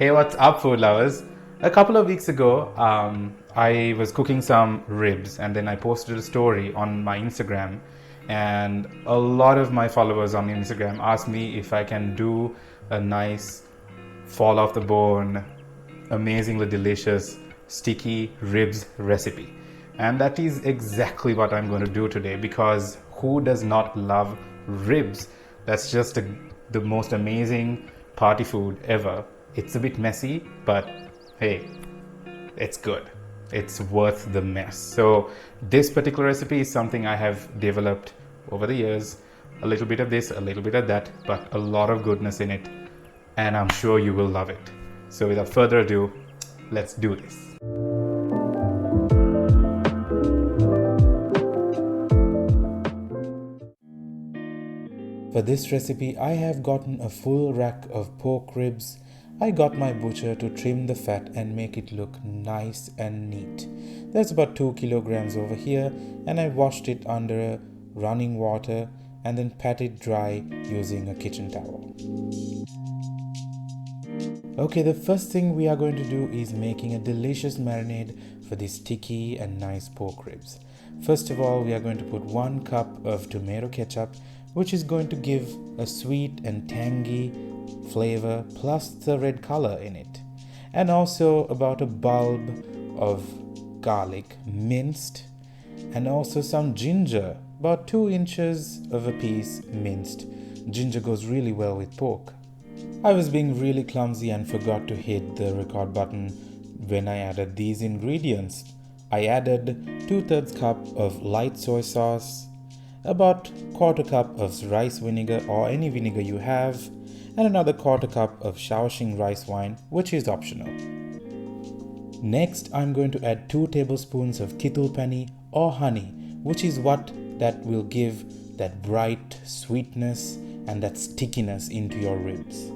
Hey, what's up, food lovers? A couple of weeks ago, I was cooking some ribs and then I posted a story on my Instagram. And a lot of my followers on Instagram asked me if I can do a nice fall off the bone, amazingly delicious, sticky ribs recipe. And that is exactly what I'm going to do today, because who does not love ribs? That's just the most amazing party food ever. It's a bit messy, but hey, it's good. It's worth the mess. So this particular recipe is something I have developed over the years. A little bit of this, a little bit of that, but a lot of goodness in it. And I'm sure you will love it. So without further ado, let's do this. For this recipe, I have gotten a full rack of pork ribs. I got my butcher to trim the fat and make it look nice and neat. There's about 2 kilograms over here, and I washed it under running water and then pat it dry using a kitchen towel. Okay, the first thing we are going to do is making a delicious marinade for these sticky and nice pork ribs. First of all, we are going to put 1 cup of tomato ketchup, which is going to give a sweet and tangy flavor plus the red color in it. And also about a bulb of garlic minced, and also some ginger, about 2 inches of a piece minced. Ginger goes really well with pork. I was being really clumsy and forgot to hit the record button when I added these ingredients. I added 2/3 cup of light soy sauce, about 1/4 cup of rice vinegar or any vinegar you have, and another 1/4 cup of Shaoxing rice wine, which is optional. Next, I'm going to add 2 tablespoons of kitulpani or honey, which is what that will give that bright sweetness and that stickiness into your ribs.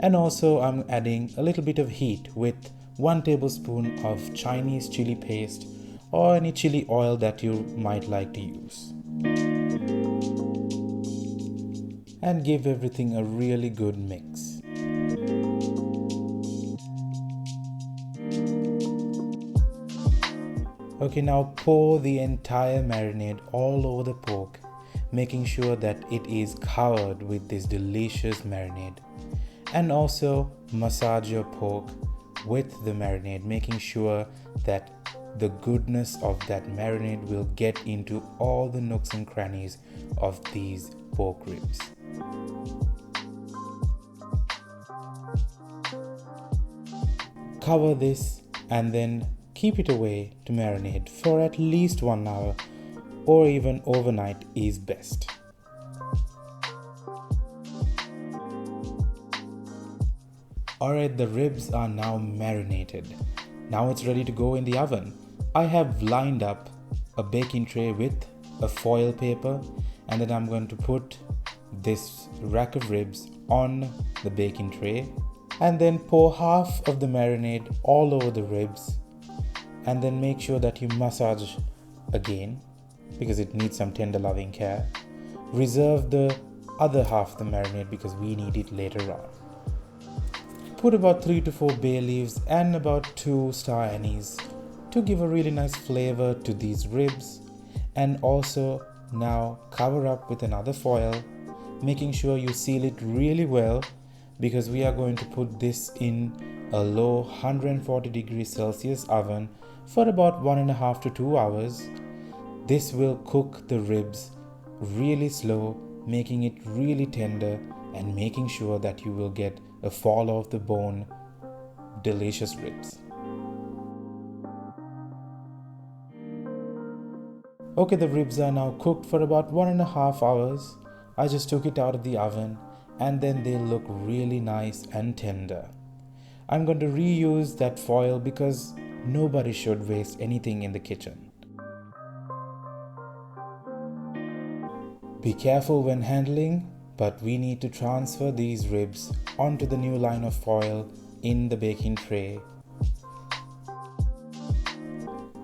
And also I'm adding a little bit of heat with 1 tablespoon of Chinese chili paste or any chili oil that you might like to use. And give everything a really good mix. Okay, now pour the entire marinade all over the pork, making sure that it is covered with this delicious marinade. And also massage your pork with the marinade, making sure that the goodness of that marinade will get into all the nooks and crannies of these pork ribs. Cover this and then keep it away to marinate for at least 1 hour, or even overnight is best. Alright, the ribs are now marinated. Now it's ready to go in the oven. I have lined up a baking tray with a foil paper, and then I'm going to put this rack of ribs on the baking tray and then pour half of the marinade all over the ribs, and then make sure that you massage again because it needs some tender loving care. Reserve the other half of the marinade because we need it later on. Put about 3 to 4 bay leaves and about 2 star anise to give a really nice flavor to these ribs. And also now cover up with another foil, making sure you seal it really well because we are going to put this in a low 140 degrees Celsius oven for about 1.5 to 2 hours. This will cook the ribs really slow, making it really tender and making sure that you will get a fall off the bone delicious ribs. Okay, the ribs are now cooked for about 1.5 hours. I just took it out of the oven and then they look really nice and tender. I'm going to reuse that foil because nobody should waste anything in the kitchen. Be careful when handling, but we need to transfer these ribs onto the new line of foil in the baking tray.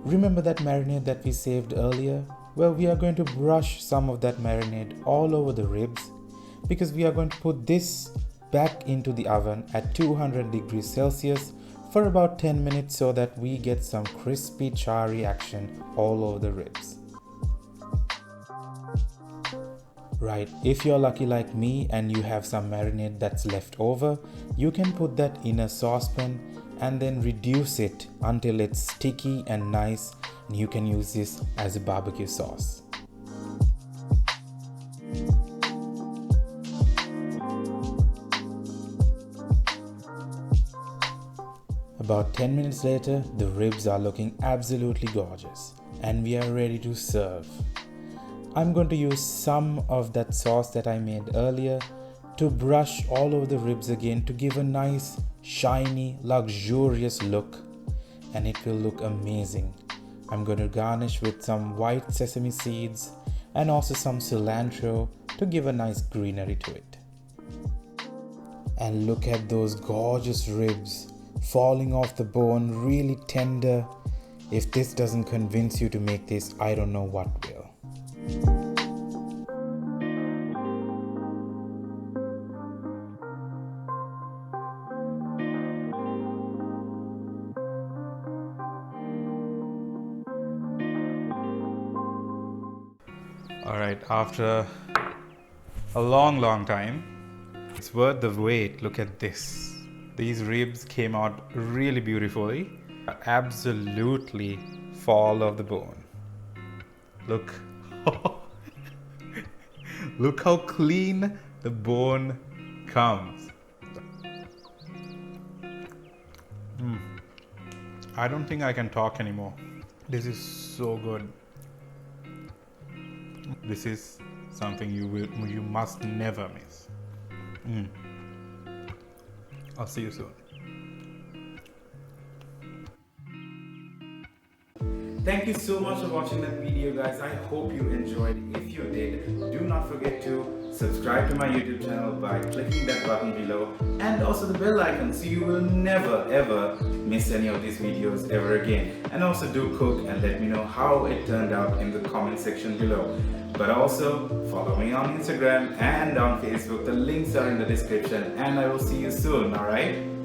Remember that marinade that we saved earlier? Well, we are going to brush some of that marinade all over the ribs because we are going to put this back into the oven at 200 degrees Celsius for about 10 minutes so that we get some crispy charry action all over the ribs. Right, if you're lucky like me and you have some marinade that's left over, you can put that in a saucepan and then reduce it until it's sticky and nice, and you can use this as a barbecue sauce. About 10 minutes later, the ribs are looking absolutely gorgeous and we are ready to serve. I'm going to use some of that sauce that I made earlier to brush all over the ribs again to give a nice, shiny, luxurious look, and it will look amazing. I'm going to garnish with some white sesame seeds and also some cilantro to give a nice greenery to it. And look at those gorgeous ribs falling off the bone, really tender. If this doesn't convince you to make this, I don't know what will. Alright, after a long time, it's worth the wait. Look at this. These ribs came out really beautifully. Absolutely fall off the bone. Look. Look how clean the bone comes. I don't think I can talk anymore. This is so good. This is something you must never miss. I'll see you soon. Thank you so much for watching that video, guys. I hope you enjoyed. If you did, do not forget to subscribe to my YouTube channel by clicking that button below and also the bell icon so you will never ever miss any of these videos ever again. And also do cook and let me know how it turned out in the comment section below. But also follow me on Instagram and on Facebook. The links are in the description and I will see you soon, alright?